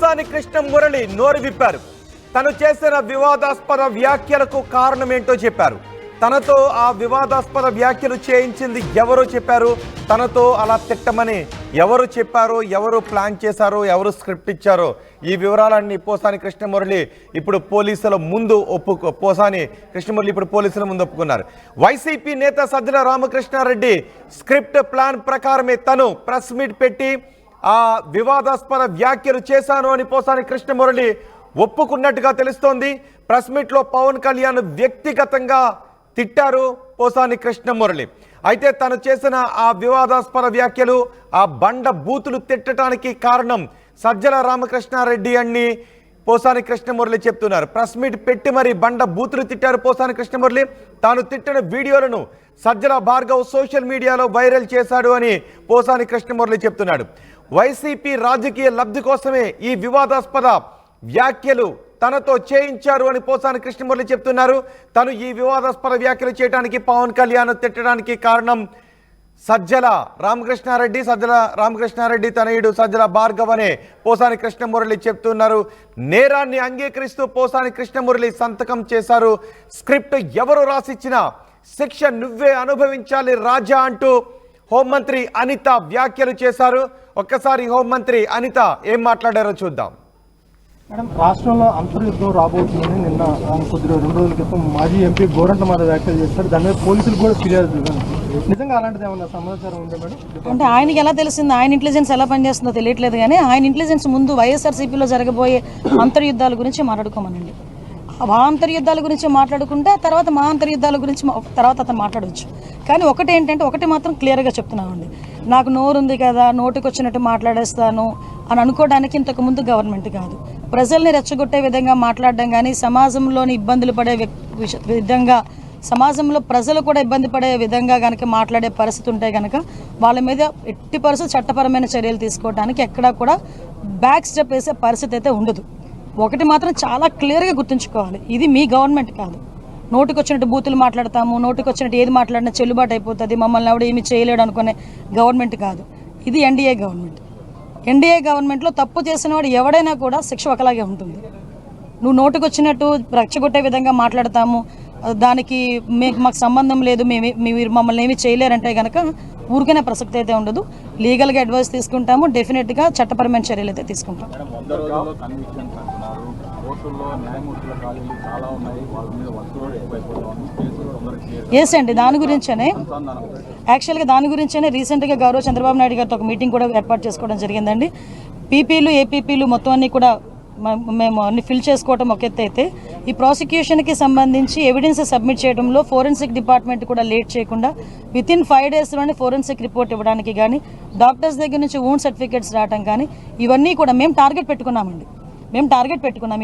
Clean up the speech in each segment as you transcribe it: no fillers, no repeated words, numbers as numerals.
పోసాని కృష్ణ మురళి నోరు విప్పారు. తను చేసిన వివాదాస్పద వ్యాఖ్యలకు కారణమేంటో చెప్పారు. తనతో ఆ వివాదాస్పద వ్యాఖ్యలు చేయించింది ఎవరో చెప్పారు. తనతో అలా తిట్టమని ఎవరు చెప్పారో, ఎవరు ప్లాన్ చేశారో, ఎవరు స్క్రిప్ట్ ఇచ్చారో, ఈ వివరాలన్నీ పోసాని కృష్ణమురళి ఇప్పుడు పోలీసుల ముందు ఒప్పుకున్నారు. వైసీపీ నేత సజ్జల రామకృష్ణారెడ్డి స్క్రిప్ట్ ప్లాన్ ప్రకారమే తను ప్రెస్ మీట్ పెట్టి ఆ వివాదాస్పద వ్యాఖ్యలు చేశాను అని పోసాని కృష్ణమురళి ఒప్పుకున్నట్టుగా తెలుస్తోంది. ప్రెస్ మీట్ లో పవన్ కళ్యాణ్ వ్యక్తిగతంగా తిట్టారు పోసాని కృష్ణమురళి. అయితే తను చేసిన ఆ వివాదాస్పద వ్యాఖ్యలు, ఆ బండ బూతులు తిట్టడానికి కారణం సజ్జల రామకృష్ణారెడ్డి అని పోసాని కృష్ణమురళి చెప్తున్నారు. ప్రెస్ మీట్ పెట్టి మరి బండ బూతులు తిట్టారు పోసాని కృష్ణమురళి. తాను తిట్టిన వీడియోలను సజ్జల భార్గవ్ సోషల్ మీడియాలో వైరల్ చేశాడు అని పోసాని కృష్ణమురళి చెప్తున్నాడు. వైసీపీ రాజకీయ లబ్ధి కోసమే ఈ వివాదాస్పద వ్యాఖ్యలు తనతో చేయించారు అని పోసాని కృష్ణమురళి చెప్తున్నారు. తను ఈ వివాదాస్పద వ్యాఖ్యలు చేయడానికి, పవన్ కళ్యాణ్ తిట్టడానికి కారణం సజ్జల రామకృష్ణారెడ్డి తనయుడు సజ్జల భార్గవ్ అనే పోసాని కృష్ణమురళి చెప్తున్నారు. నేరాన్ని అంగీకరిస్తూ పోసాని కృష్ణమురళి సంతకం చేశారు. స్క్రిప్ట్ ఎవరు రాసిచ్చినా శిక్ష నువ్వే అనుభవించాలి రాజా అంటూ హోంమంత్రి అనిత వ్యాఖ్యలు చేశారు. ఒక్కసారి హోంమంత్రి అనిత ఏం మాట్లాడారో చూద్దాం. మేడం, రాష్ట్రంలో అంతర్యుద్ధం రాబోతుందని నిన్న కొద్దిగా 2 రోజుల క్రితం మాజీ ఎంపీ గోరంట మీద వ్యాఖ్యలు చేస్తారు. దాని మీద పోలీసులు కూడా ఫిర్యాదు. నిజంగా అలాంటిది ఏమన్నా సమాచారం ఉందా మేడం? అంటే ఆయనకి ఎలా తెలిసింది, ఆయన ఇంటెలిజెన్స్ ఎలా పనిచేస్తుందో తెలియట్లేదు. కానీ ఆయన ఇంటెలిజెన్స్ ముందు వైఎస్ఆర్సీపీలో జరగబోయే అంతర్యుద్ధాల గురించి మాట్లాడుకోమనండి. ఆ అంతర్యుద్ధాల గురించి మాట్లాడుకుంటే తర్వాత మా అంతర్యుద్ధాల గురించి తర్వాత అతను మాట్లాడవచ్చు. కానీ ఒకటి మాత్రం క్లియర్గా చెప్తున్నామండి, నాకు నోరుంది కదా, నోటికి వచ్చినట్టు మాట్లాడేస్తాను అని అనుకోవడానికి ఇంతకుముందు గవర్నమెంట్ కాదు. ప్రజల్ని రెచ్చగొట్టే విధంగా మాట్లాడడం కానీ, సమాజంలోని ఇబ్బందులు పడే విధంగా, సమాజంలో ప్రజలు కూడా ఇబ్బంది పడే విధంగా కనుక మాట్లాడే పరిస్థితి ఉంటే కనుక వాళ్ళ మీద ఎట్టి పరిస్థితి చట్టపరమైన చర్యలు తీసుకోవడానికి ఎక్కడా కూడా బ్యాక్ స్టెప్ వేసే పరిస్థితి అయితే ఉండదు. ఒకటి మాత్రం చాలా క్లియర్గా గుర్తుంచుకోవాలి, ఇది మీ గవర్నమెంట్ కాదు. నోటికి వచ్చినట్టు బూతులు మాట్లాడతాము, నోటికి వచ్చినట్టు ఏది మాట్లాడినా చెల్లుబాటు అయిపోతుంది, మమ్మల్ని ఎవడు ఏమి చేయలేడు అనుకునే గవర్నమెంట్ కాదు. ఇది ఎన్డీఏ గవర్నమెంట్. ఎన్డీఏ గవర్నమెంట్లో తప్పు చేసిన వాడు ఎవడైనా కూడా శిక్ష ఒకలాగే ఉంటుంది. నువ్వు నోటికి వచ్చినట్టు రెచ్చగొట్టే విధంగా మాట్లాడతాము, దానికి మాకు సంబంధం లేదు, మీరు మమ్మల్ని ఏమి చేయలేరంటే కనుక ఊరికనే ప్రసక్తి అయితే ఉండదు. లీగల్గా అడ్వైస్ తీసుకుంటాము, డెఫినెట్గా చట్టపరమైన చర్యలు అయితే తీసుకుంటాం. ఎస్ అండి, దాని గురించేనే రీసెంట్గా గౌరవ చంద్రబాబు నాయుడు గారితో ఒక మీటింగ్ కూడా ఏర్పాటు చేసుకోవడం జరిగిందండి. పీపీలు, ఏపీపీలు మొత్తం అన్ని కూడా మేము అన్ని ఫిల్ చేసుకోవడం ఒక ఎత్తు అయితే, ఈ ప్రాసిక్యూషన్కి సంబంధించి ఎవిడెన్స్ సబ్మిట్ చేయడంలో ఫోరెన్సిక్ డిపార్ట్మెంట్ కూడా లేట్ చేయకుండా వితిన్ 5 డేస్లోనే ఫోరెన్సిక్ రిపోర్ట్ ఇవ్వడానికి కానీ, డాక్టర్స్ దగ్గర నుంచి వూండ్ సర్టిఫికేట్స్ రావడం కానీ, ఇవన్నీ కూడా మేము టార్గెట్ పెట్టుకున్నామండి.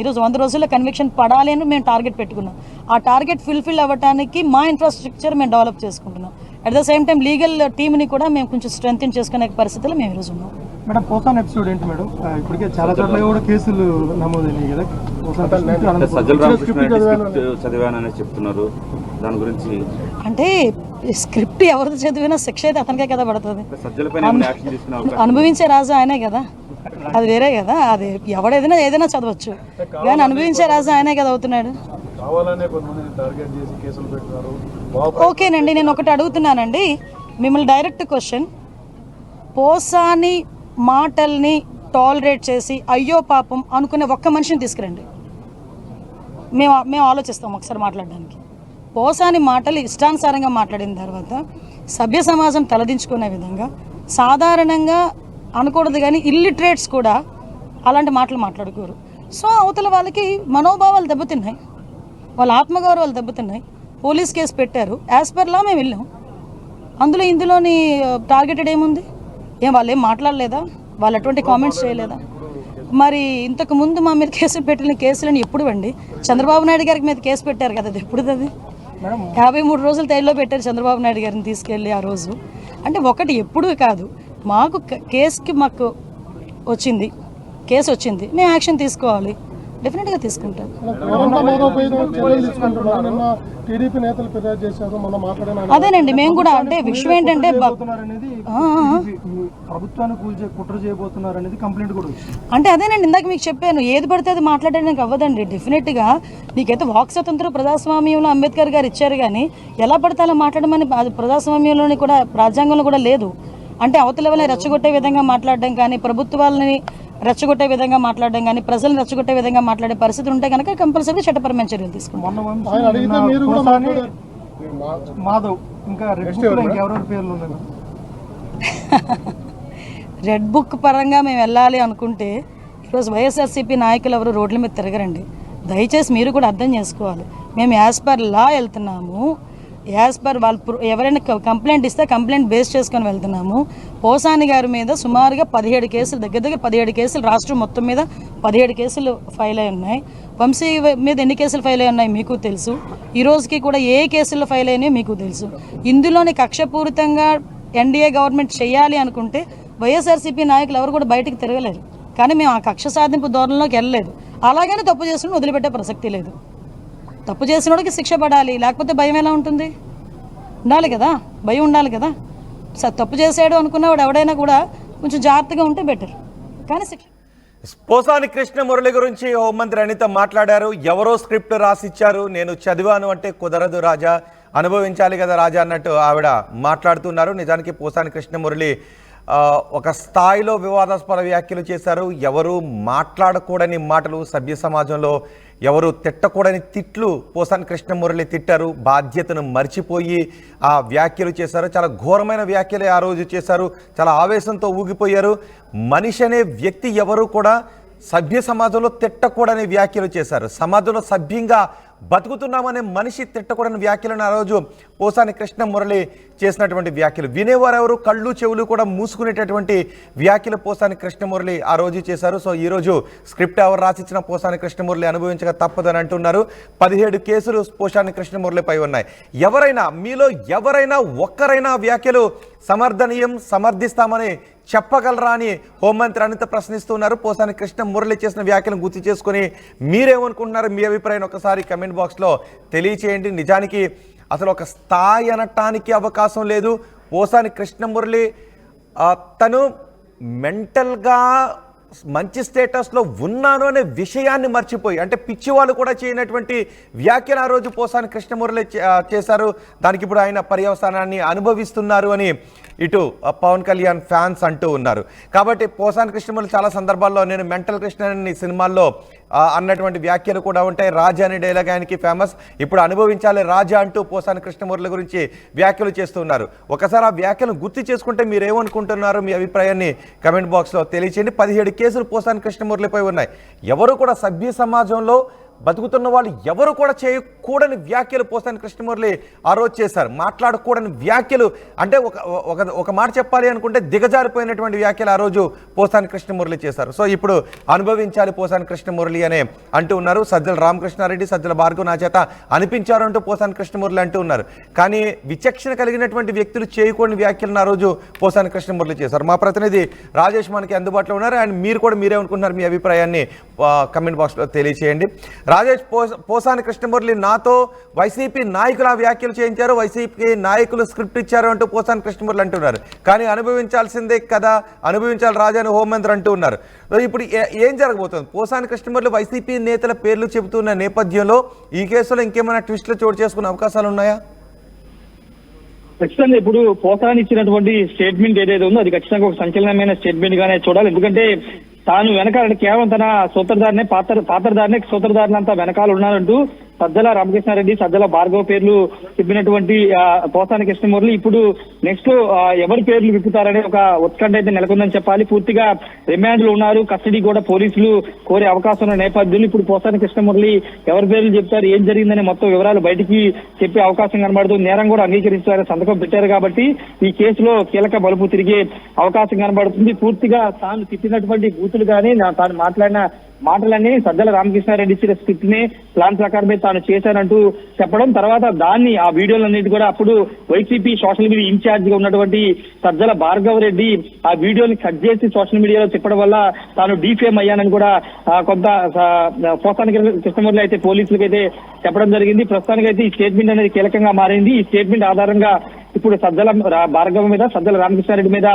ఈరోజు 100 రోజుల్లో కన్విక్షన్ పడాలి అని మేము టార్గెట్ పెట్టుకున్నాం. ఆ టార్గెట్ ఫుల్ఫిల్ అవ్వడానికి మా ఇన్ఫ్రాస్ట్రక్చర్ మేము డెవలప్ చేసుకుంటున్నాం. At the same time legal టీమ్ని కూడా మేము కొంచెం స్ట్రెంథెన్ చేసుకునే పరిస్థితుల్లో మేము ఈరోజు ఉన్నాం. మేడం, పోసాన్ ఎపిసోడ్ ఏంటి మేడం? ఇప్పటికే చాలా చోట్ల కూడా కేసులు నమోదైనాయి కదా. చదివానని చెప్తున్నారు, దాని గురించి అంటే స్క్రిప్ట్ ఎవరిది చదివినా శిక్ష అయితే అతనికే కదా పడుతుంది. అనుభవించే రాజు ఆయనే కదా, అది వేరే కదా. అది ఏదైనా చదవచ్చు, కానీ అనుభవించే రాజు ఆయనే కదా అవుతున్నాడు. ఓకేనండి, నేను ఒకటి అడుగుతున్నానండి మిమ్మల్ని, డైరెక్ట్ క్వశ్చన్. పోసాని మాటల్ని టాలరేట్ చేసి అయ్యో పాపం అనుకునే ఒక్క మనిషిని తీసుకురండి, మేము ఆలోచిస్తాం ఒకసారి మాట్లాడడానికి. పోసాని మాటలు ఇష్టానుసారంగా మాట్లాడిన తర్వాత సభ్య సమాజం తలదించుకునే విధంగా, సాధారణంగా అనకూడదు కానీ ఇల్లిటరేట్స్ కూడా అలాంటి మాటలు మాట్లాడుకోరు. సో అవతల వాళ్ళకి మనోభావాలు దెబ్బతిన్నాయి, వాళ్ళ ఆత్మగౌరవాలు దెబ్బతిన్నాయి. పోలీస్ కేసు పెట్టారు, యాజ్ పర్ లా మేము వెళ్ళాం. ఇందులోని టార్గెటెడ్ ఏముంది? వాళ్ళు ఏం మాట్లాడలేదా? వాళ్ళు అటువంటి కామెంట్స్ చేయలేదా? మరి ఇంతకు ముందు మా మీద కేసులు పెట్టిన కేసులని ఎప్పుడు అండి? చంద్రబాబు నాయుడు గారికి మీద కేసు పెట్టారు కదా, అది ఎప్పుడు? అది 53 రోజులు తైల్లో పెట్టారు చంద్రబాబు నాయుడు గారిని తీసుకెళ్ళి ఆ రోజు. అంటే ఒకటి ఎప్పుడు కాదు, మాకు కేసు వచ్చింది, మేము యాక్షన్ తీసుకోవాలి. డెఫినెట్గా తీసుకుంటాం. అదేనండి మేము కూడా అంటే విషయం ఏంటంటే ప్రభుత్వాన్ని కూల్చే కుట్ర చేయబోతున్నారు అనేది కంప్లైంట్ కూడా వచ్చింది. అంటే అదేనండి ఇందాక మీకు చెప్పాను, ఏది పడితే అది మాట్లాడడానికి అవ్వదండి. డెఫినెట్గా నీకైతే వాక్ స్వతంత్రం ప్రజాస్వామ్యంలో అంబేద్కర్ గారు ఇచ్చారు, కానీ ఎలా పడితే అలా మాట్లాడమని అది ప్రజాస్వామ్యంలోని కూడా రాజ్యాంగంలో కూడా లేదు. అంటే అవతల వాళ్ళని రెచ్చగొట్టే విధంగా మాట్లాడడం కానీ, ప్రభుత్వాలని రెచ్చగొట్టే విధంగా మాట్లాడడం కానీ, ప్రజలను రెచ్చగొట్టే విధంగా మాట్లాడే పరిస్థితి ఉంటే కనుక కంపల్సరీ చట్టపరమైన చర్యలు తీసుకుంటాం. మాధవ్ ఇంకా ఎవరెవరి పేర్లు ఉన్నాయి? రెడ్ బుక్ పరంగా మేము వెళ్ళాలి అనుకుంటే ఈరోజు వైఎస్ఆర్సీపీ నాయకులు ఎవరు రోడ్ల మీద తిరగరండి. దయచేసి మీరు కూడా అర్థం చేసుకోవాలి. మేము యాజ్ పర్ లా వెళ్తున్నాము, యాజ్ పర్ వాళ్ళు ఎవరైనా కంప్లైంట్ ఇస్తే కంప్లైంట్ బేస్ చేసుకొని వెళ్తున్నాము. పోసాని గారి మీద సుమారుగా 17 కేసులు, దగ్గర 17 కేసులు రాష్ట్రం మొత్తం మీద 17 కేసులు ఫైల్ అయి ఉన్నాయి. వంశీ మీద ఎన్ని కేసులు ఫైల్ అయి ఉన్నాయి మీకు తెలుసు. ఈ రోజుకి కూడా ఏ కేసులు ఫైల్ అయినాయో మీకు తెలుసు. ఇందులోని కక్షపూరితంగా ఎన్డీఏ గవర్నమెంట్ చేయాలి అనుకుంటే వైఎస్ఆర్సీపీ నాయకులు ఎవరు కూడా బయటకు తిరగలేరు. కానీ మేము ఆ కక్ష సాధింపు ధోరణిలోకి వెళ్ళలేదు. అలాగని తప్పు చేసిన వదిలిపెట్టే ప్రసక్తి లేదు. తప్పు చేసినోడికి శిక్ష పడాలి, లేకపోతే భయం ఎలా ఉంటుంది? ఉండాలి కదా, భయం ఉండాలి కదా. తప్పు చేసాడు అనుకున్నవాడు ఎవడైనా కూడా కొంచెం జాగ్రత్తగా ఉంటే బెటర్. కానీ శిక్ష. పోసాని కృష్ణమురళి గురించి హోంమంత్రి అనిత మాట్లాడారు. ఎవరో స్క్రిప్ట్ రాసిచ్చారు, నేను చదివాను అంటే కుదరదు రాజా, అనుభవించాలి కదా రాజా అన్నట్టు ఆవిడ మాట్లాడుతున్నారు. నిజానికి పోసాని కృష్ణమురళి ఒక స్థాయిలో వివాదాస్పద వ్యాఖ్యలు చేశారు. ఎవరు మాట్లాడకూడని మాటలు, సభ్య సమాజంలో ఎవరు తిట్టకూడని తిట్లు పోసాని కృష్ణమురళి తిట్టారు. బాధ్యతను మర్చిపోయి ఆ వ్యాఖ్యలు చేశారు. చాలా ఘోరమైన వ్యాఖ్యలే ఆ రోజు చేశారు. చాలా ఆవేశంతో ఊగిపోయారు. మనిషి అనే వ్యక్తి ఎవరు కూడా సభ్య సమాజంలో తిట్టకూడని వ్యాఖ్యలు చేశారు. సమాజంలో సభ్యంగా బతుకుతున్నామనే మనిషి తిట్టకూడని వ్యాఖ్యలను ఆ రోజు పోసాని కృష్ణమురళి చేసినటువంటి వ్యాఖ్యలు వినేవారెవరు కళ్ళు చెవులు కూడా మూసుకునేటటువంటి వ్యాఖ్యలు పోసాని కృష్ణమురళి ఆ రోజు చేశారు. సో ఈరోజు స్క్రిప్ట్ ఎవరు రాసిచ్చిన పోసాని కృష్ణమురళి అనుభవించక తప్పదని అంటున్నారు. 17 కేసులు పోసాని కృష్ణమురళిపై ఉన్నాయి. ఎవరైనా మీలో ఎవరైనా ఒక్కరైనా వ్యాఖ్యలు సమర్థనీయం, సమర్థిస్తామని చెప్పగలరా అని హోంమంత్రి అనిత ప్రశ్నిస్తున్నారు. పోసాని కృష్ణమురళి చేసిన వ్యాఖ్యలను గుర్తు చేసుకుని మీరేమనుకుంటున్నారు, మీ అభిప్రాయం ఒకసారి కమెంట్ బాక్స్లో తెలియచేయండి. నిజానికి అసలు ఒక స్థాయి అనటానికి అవకాశం లేదు. పోసాని కృష్ణమురళి తను మెంటల్గా మంచి స్టేటస్లో ఉన్నాను అనే విషయాన్ని మర్చిపోయి, అంటే పిచ్చి వాళ్ళు కూడా చేయనటువంటి వ్యాఖ్యలు ఆ రోజు పోసాని కృష్ణమురళి చేశారు. దానికి ఇప్పుడు ఆయన పర్యవసానాన్ని అనుభవిస్తున్నారు అని ఇటు పవన్ కళ్యాణ్ ఫ్యాన్స్ అంటూ ఉన్నారు. కాబట్టి పోసాని కృష్ణమురళి చాలా సందర్భాల్లో నేను మెంటల్ కృష్ణని సినిమాల్లో అన్నటువంటి వ్యాఖ్యలు కూడా ఉంటాయి. రాజా అనే డైలాగ్ ఆయనకి ఫేమస్. ఇప్పుడు అనుభవించాలి రాజా అంటూ పోసాని కృష్ణమురళి గురించి వ్యాఖ్యలు చేస్తున్నారు. ఒకసారి ఆ వ్యాఖ్యలను గుర్తు చేసుకుంటే మీరేమనుకుంటున్నారు, మీ అభిప్రాయాన్ని కమెంట్ బాక్స్లో తెలియచేయండి. 17 కేసులు పోసాని కృష్ణమురళిపై ఉన్నాయి. ఎవరు కూడా సభ్య సమాజంలో బతుకుతున్న వాళ్ళు ఎవరు కూడా చేయకూడని వ్యాఖ్యలు పోసాని కృష్ణమురళి ఆ రోజు చేశారు. మాట్లాడకూడని వ్యాఖ్యలు అంటే ఒక మాట చెప్పాలి అనుకుంటే దిగజారిపోయినటువంటి వ్యాఖ్యలు ఆ రోజు పోసాని కృష్ణమురళి చేశారు. సో ఇప్పుడు అనుభవించాలి పోసాని కృష్ణమురళి అనే అంటూ ఉన్నారు. సజ్జల రామకృష్ణారెడ్డి, సజ్జల భార్గవ్ నా చేత అనిపించారు అంటూ పోసాని కృష్ణమురళి అంటూ ఉన్నారు. కానీ విచక్షణ కలిగినటువంటి వ్యక్తులు చేయకూడని వ్యాఖ్యలను ఆ రోజు పోసాని కృష్ణమురళి చేశారు. మా ప్రతినిధి రాజేష్ మనకి అందుబాటులో ఉన్నారు. అండ్ మీరు కూడా మీరేమనుకుంటున్నారు, మీ అభిప్రాయాన్ని కమెంట్ బాక్స్లో తెలియచేయండి. రాజేష్, పోసాని కృష్ణమురళి నాతో వైసీపీ నాయకులు ఆ వ్యాఖ్యలు చేయించారు, వైసీపీ నాయకులు స్క్రిప్ట్ ఇచ్చారు అంటూ పోసాని కృష్ణమురళి అంటున్నారు. కానీ అనుభవించాల్సిందే కదా, అనుభవించాలి రాజా అని హోంమంత్రి అంటూ ఉన్నారు. ఇప్పుడు ఏం జరగబోతుంది? పోసాని కృష్ణమురళి వైసీపీ నేతల పేర్లు చెబుతున్న నేపథ్యంలో ఈ కేసులో ఇంకేమైనా ట్విస్టులు చోటు చేసుకునే అవకాశాలు ఉన్నాయా? ఖచ్చితంగా ఇప్పుడు పోసాని ఇచ్చినటువంటి స్టేట్మెంట్ ఏదైతే ఉందో అది ఖచ్చితంగా ఒక సంచలనమైన స్టేట్మెంట్ గానే చూడాలి. ఎందుకంటే తాను వెనకాల కేవలం తన సూత్రధారినే పాత్రధారినే సూత్రధారినంతా వెనకాల ఉన్నారంటూ సజ్జల రామకృష్ణారెడ్డి, సజ్జల భార్గవ్ పేర్లు చెప్పినటువంటి పోసాని కృష్ణమురళి ఇప్పుడు నెక్స్ట్ ఎవరి పేర్లు విప్పుతారనే ఒక ఉత్కంఠ అయితే నెలకొందని చెప్పాలి. పూర్తిగా రిమాండ్లు ఉన్నారు, కస్టడీ కూడా పోలీసులు కోరే అవకాశం ఉన్న నేపథ్యంలో ఇప్పుడు పోసాని కృష్ణమురళి ఎవరి పేర్లు చెప్తారు, ఏం జరిగిందనే మొత్తం వివరాలు బయటికి చెప్పే అవకాశం కనబడుతుంది. నేరం కూడా అంగీకరిస్తారు, సంతకం పెట్టారు కాబట్టి ఈ కేసులో కీలక మలుపు తిరిగే అవకాశం కనబడుతుంది. పూర్తిగా తాను తిట్టినటువంటి బూతులు కానీ తాను మాట్లాడిన మాటలన్నీ సజ్జల రామకృష్ణారెడ్డి ఇచ్చిన స్క్రిప్ట్ ని ప్లాన్ ప్రకారమే తాను చేశానంటూ చెప్పడం, తర్వాత దాన్ని ఆ వీడియోలన్నిటి కూడా అప్పుడు వైసీపీ సోషల్ మీడియా ఇన్ఛార్జ్ గా ఉన్నటువంటి సజ్జల భార్గవ రెడ్డి ఆ వీడియోని కట్ చేసి సోషల్ మీడియాలో చెప్పడం వల్ల తాను డీఫేమ్ అయ్యానని కూడా కొంత పోసాని కృష్ణమూర్తి అయితే పోలీసులకు అయితే చెప్పడం జరిగింది. ప్రస్తుతానికి అయితే ఈ స్టేట్మెంట్ అనేది కీలకంగా మారింది. ఈ స్టేట్మెంట్ ఆధారంగా ఇప్పుడు సజ్జల భార్గవ మీద, సజ్జల రామకృష్ణారెడ్డి మీద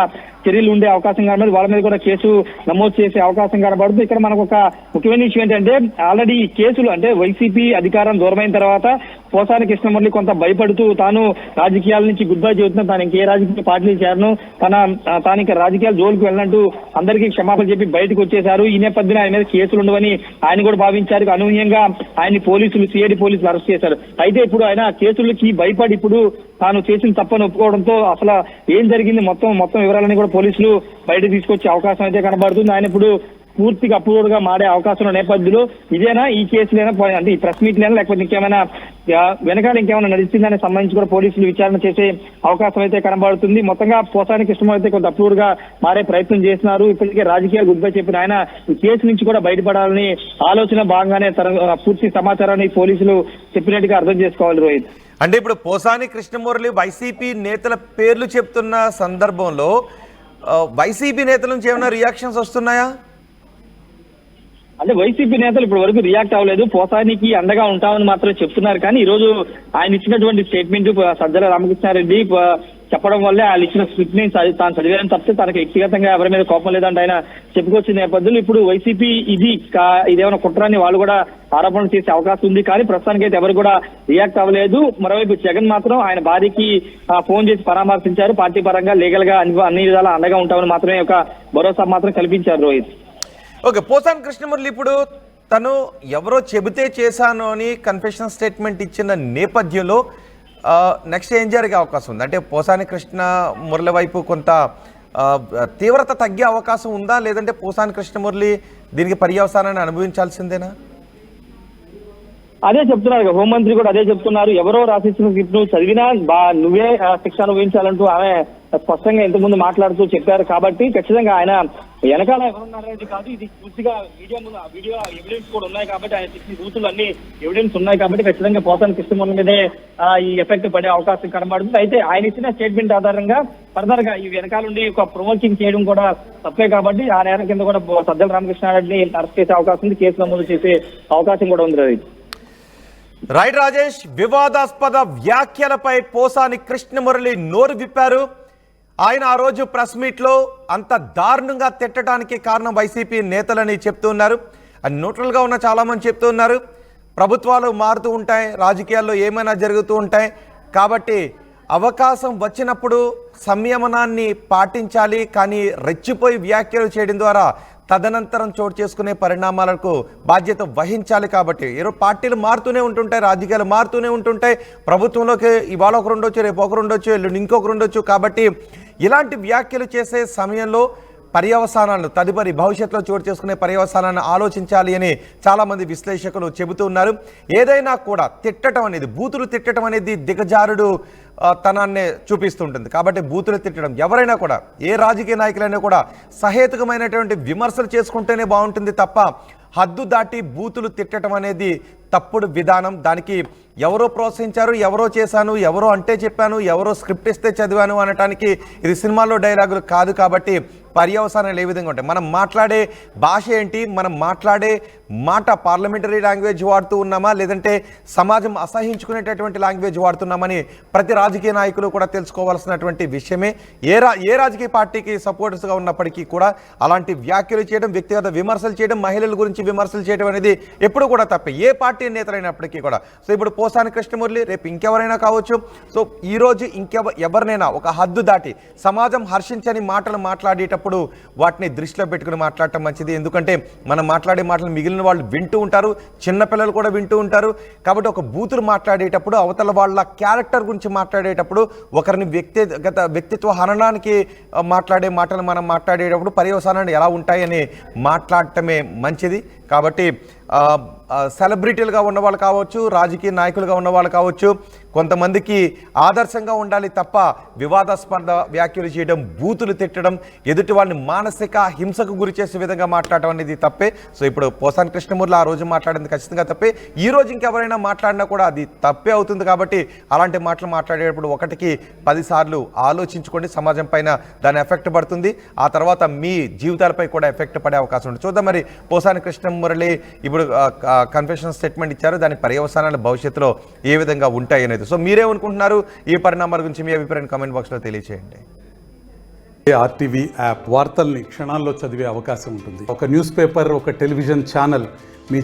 చర్యలు ఉండే అవకాశం కనబడి వాళ్ళ మీద కూడా కేసు నమోదు చేసే అవకాశం కనబడుతుంది. ఇక్కడ మనకు ఒక ముఖ్యమైన విషయం ఏంటంటే ఆల్రెడీ ఈ కేసులు అంటే వైసీపీ అధికారం దూరమైన తర్వాత పోసాని కృష్ణమురళి కొంత భయపడుతూ తాను రాజకీయాల నుంచి గుడ్ బై చెబుతున్నా, తాను ఇంకే రాజకీయ పార్టీలు చేరను, తాను ఇంకా రాజకీయాల జోలికి వెళ్ళినట్టు అందరికీ క్షమాపణ చెప్పి బయటకు వచ్చేశారు. ఈ నేపథ్యంలో ఆయన మీద కేసులు ఉండవని ఆయన కూడా భావించారు. అనూహ్యంగా ఆయన్ని పోలీసులు, సిఐడి పోలీసులు అరెస్ట్ చేశారు. అయితే ఇప్పుడు ఆయన కేసులకి భయపడి ఇప్పుడు తాను చేసిన తప్పని ఒప్పుకోవడంతో అసలు ఏం జరిగింది మొత్తం వివరాలని కూడా పోలీసులు బయట తీసుకొచ్చే అవకాశం అయితే కనబడుతుంది. ఆయన ఇప్పుడు పూర్తిగా అప్రూవ్డ్గా మారే అవకాశం ఉన్న నేపథ్యంలో ఇదేనా ఈ కేసులైనా అంటే ఈ ప్రెస్ మీట్లైనా లేకపోతే ఇంకేమైనా వెనకాల ఇంకేమైనా నడిచిందని సంబంధించి కూడా పోలీసులు విచారణ చేసే అవకాశం అయితే కనబడుతుంది. మొత్తంగా పోసాని కృష్ణ అయితే కొంత అప్రూవ్డ్గా మారే ప్రయత్నం చేస్తున్నారు. ఇప్పటికే రాజకీయాలు గుడ్ బై చెప్పిన ఆయన ఈ కేసు నుంచి కూడా బయటపడాలని ఆలోచన భాగంగానే పూర్తి సమాచారాన్ని పోలీసులు చెప్పినట్టుగా అర్థం చేసుకోవాలి రోహిత్. అంటే ఇప్పుడు పోసాని కృష్ణమురళి వైసీపీ నేతల పేర్లు చెప్తున్న సందర్భంలో వైసీపీ నేతల నుంచి ఏమైనా రియాక్షన్స్ వస్తున్నాయా? అంటే వైసీపీ నేతలు ఇప్పటి వరకు రియాక్ట్ అవ్వలేదు. పోసానికి అండగా ఉంటామని మాత్రం చెప్తున్నారు. కానీ ఈ రోజు ఆయన ఇచ్చినటువంటి స్టేట్మెంట్ సజ్జల రామకృష్ణారెడ్డి చెప్పడం వల్లే ఆయన ఇచ్చిన స్క్రిప్ట్ ని తాను చదివారని తప్పితే తనకు వ్యక్తిగతంగా ఎవరి మీద కోపం లేదంటే ఆయన చెప్పుకొచ్చిన నేపథ్యంలో ఇప్పుడు వైసీపీ ఇదేమైనా కుట్రాన్ని వాళ్ళు కూడా ఆరోపణలు చేసే అవకాశం ఉంది. కానీ ప్రస్తుతానికి అయితే ఎవరు కూడా రియాక్ట్ అవ్వలేదు. మరోవైపు జగన్ మాత్రం ఆయన భార్యకి ఫోన్ చేసి పరామర్శించారు. పార్టీ పరంగా లీగల్ గా అన్ని విధాలా అండగా ఉంటామని మాత్రమే ఒక భరోసా మాత్రం కల్పించారు రోహిత్. ఓకే, పోసాని కృష్ణమురళి ఇప్పుడు తను ఎవరో చెబితే చేశాను అని కన్ఫెషన్ స్టేట్మెంట్ ఇచ్చిన నేపథ్యంలో నెక్స్ట్ ఏం జరిగే అవకాశం ఉంది? అంటే పోసాని కృష్ణమురళి వైపు కొంత తీవ్రత తగ్గే అవకాశం ఉందా, లేదంటే పోసాని కృష్ణమురళి దీనికి పర్యవసానాన్ని అనుభవించాల్సిందేనా? అదే చెప్తున్నారు, హోంమంత్రి కూడా అదే చెప్తున్నారు. ఎవరో రాసిచ్చిన స్క్రిప్ట్ నువ్వు చదివినా నువ్వే శిక్ష అనుభవించాలంటూ ఆమె స్పష్టంగా ఇంతకుముందు మాట్లాడుతూ చెప్పారు. కాబట్టి ఖచ్చితంగా ఆయన వెనకాల ఎవరున్నారనేది కాదు, ఇది పూర్తిగా వీడియో ఎవిడెన్స్ కూడా ఉన్నాయి కాబట్టి ఆయన చేసిన బూతులు అన్ని ఎవిడెన్స్ ఉన్నాయి కాబట్టి ఖచ్చితంగా పోసాని కృష్ణమురళి మీదే ఈ ఎఫెక్ట్ పడే అవకాశం కనబడుతుంది. అయితే ఆయన ఇచ్చిన స్టేట్మెంట్ ఆధారంగా ఫర్దర్ గా ఈ వెనకాల నుండి ఒక ప్రమోటింగ్ చేయడం కూడా తప్పే కాబట్టి ఆ నేరం కింద కూడా సజ్జల రామకృష్ణారెడ్డిని అరెస్ట్ చేసే అవకాశం ఉంది, కేసు నమోదు చేసే అవకాశం కూడా ఉంది. రైట్ రాజేష్, వివాదాస్పద వ్యాఖ్యలపై పోసాని కృష్ణమురళి నోరు విప్పారు. ఆయన ఆ రోజు ప్రెస్ మీట్లో అంత దారుణంగా తిట్టడానికి కారణం వైసీపీ నేతలని చెప్తున్నారు. అది న్యూట్రల్గా ఉన్న చాలామంది చెప్తున్నారు. ప్రభుత్వాలు మారుతూ ఉంటాయి, రాజకీయాల్లో ఏమైనా జరుగుతూ ఉంటాయి కాబట్టి అవకాశం వచ్చినప్పుడు సంయమనాన్ని పాటించాలి. కానీ రెచ్చిపోయి వ్యాఖ్యలు చేయడం ద్వారా తదనంతరం చోటు చేసుకునే పరిణామాలకు బాధ్యత వహించాలి. కాబట్టి ఈరోజు పార్టీలు మారుతూనే ఉంటుంటాయి, రాజకీయాలు మారుతూనే ఉంటుంటాయి. ప్రభుత్వంలోకి ఇవాళ ఒకరు ఉండొచ్చు, రేపు ఒకరు ఉండొచ్చు, ఎల్లుండి ఇంకొకరు ఉండొచ్చు. కాబట్టి ఇలాంటి వ్యాఖ్యలు చేసే సమయంలో పర్యవసానాలను, తదుపరి భవిష్యత్తులో చోటు చేసుకునే పర్యవసానాన్ని ఆలోచించాలి అని చాలామంది విశ్లేషకులు చెబుతూ ఉన్నారు. ఏదైనా కూడా తిట్టడం అనేది, బూతులు తిట్టడం అనేది దిగజారుడు తనాన్ని చూపిస్తుంటుంది. కాబట్టి బూతులు తిట్టడం ఎవరైనా కూడా, ఏ రాజకీయ నాయకులైనా కూడా సహేతుకమైనటువంటి విమర్శలు చేసుకుంటేనే బాగుంటుంది తప్ప హద్దు దాటి బూతులు తిట్టడం అనేది తప్పుడు విధానం. దానికి ఎవరో ప్రోత్సహించారు, ఎవరో చేశాను, ఎవరో అంటే చెప్పాను, ఎవరో స్క్రిప్ట్ ఇస్తే చదివాను అనటానికి ఇది సినిమాల్లో డైలాగులు కాదు. కాబట్టి పర్యవసానాలు ఏ విధంగా ఉంటాయి, మనం మాట్లాడే భాష ఏంటి, మనం మాట్లాడే మాట పార్లమెంటరీ లాంగ్వేజ్ వాడుతూ ఉన్నామా, లేదంటే సమాజం అసహించుకునేటటువంటి లాంగ్వేజ్ వాడుతున్నామని ప్రతి రాజకీయ నాయకులు కూడా తెలుసుకోవాల్సినటువంటి విషయమే. ఏ రాజకీయ పార్టీకి సపోర్టర్స్గా ఉన్నప్పటికీ కూడా అలాంటి వ్యాఖ్యలు చేయడం, వ్యక్తిగత విమర్శలు చేయడం, మహిళల గురించి విమర్శలు చేయడం అనేది ఎప్పుడు కూడా తప్పే, ఏ పార్టీ నేతలైనప్పటికీ కూడా. సో ఇప్పుడు పోసాని కృష్ణమురళి, రేపు ఇంకెవరైనా కావచ్చు. సో ఈరోజు ఎవరినైనా ఒక హద్దు దాటి సమాజం హర్షించని మాటలు మాట్లాడేటప్పుడు వాటిని దృష్టిలో పెట్టుకుని మాట్లాడటం మంచిది. ఎందుకంటే మనం మాట్లాడే మాటలు మిగిలిన వాళ్ళు వింటూ ఉంటారు, చిన్నపిల్లలు కూడా వింటూ ఉంటారు. కాబట్టి ఒక బూతులు మాట్లాడేటప్పుడు, అవతల వాళ్ళ క్యారెక్టర్ గురించి మాట్లాడేటప్పుడు, ఒకరిని వ్యక్తిత్వ హననానికి మాట్లాడే మాటలు మనం మాట్లాడేటప్పుడు పర్యవసానాలు ఎలా ఉంటాయని మాట్లాడటమే మంచిది. కాబట్టి సెలబ్రిటీలుగా ఉన్న వాళ్ళు కావచ్చు, రాజకీయ నాయకులుగా ఉన్న వాళ్ళు కావచ్చు, కొంతమందికి ఆదర్శంగా ఉండాలి తప్ప వివాదాస్పద వ్యాఖ్యలు చేయడం, బూతులు తిట్టడం, ఎదుటి వాళ్ళని మానసిక హింసకు గురి చేసే విధంగా మాట్లాడటం అనేది తప్పే. సో ఇప్పుడు పోసాని కృష్ణమూర్తి ఆ రోజు మాట్లాడింది ఖచ్చితంగా తప్పే. ఈ రోజు ఇంకెవరైనా మాట్లాడినా కూడా అది తప్పే అవుతుంది. కాబట్టి అలాంటి మాటలు మాట్లాడేటప్పుడు 1కి 10 సార్లు ఆలోచించుకోండి. సమాజం పైన దాని ఎఫెక్ట్ పడుతుంది. ఆ తర్వాత మీ జీవితాలపై కూడా ఎఫెక్ట్ పడే అవకాశం ఉంది. చూద్దాం మరి పోసాని కృష్ణమురళి ఇప్పుడు కన్ఫెషన్ స్టేట్మెంట్ ఇచ్చారు. దాని పర్యవసానాలు భవిష్యత్తులో ఏ విధంగా ఉంటాయి అనేది. సో మీరేమనుకుంటున్నారు ఈ పరిణామాల గురించి? మీ అభిప్రాయం కామెంట్ బాక్స్లో తెలియజేయండి. ఆర్టీవీ యాప్ వార్తల్ని క్షణాల్లో చదివే అవకాశం ఉంటుంది. ఒక న్యూస్ పేపర్, ఒక టెలివిజన్ ఛానల్ మీ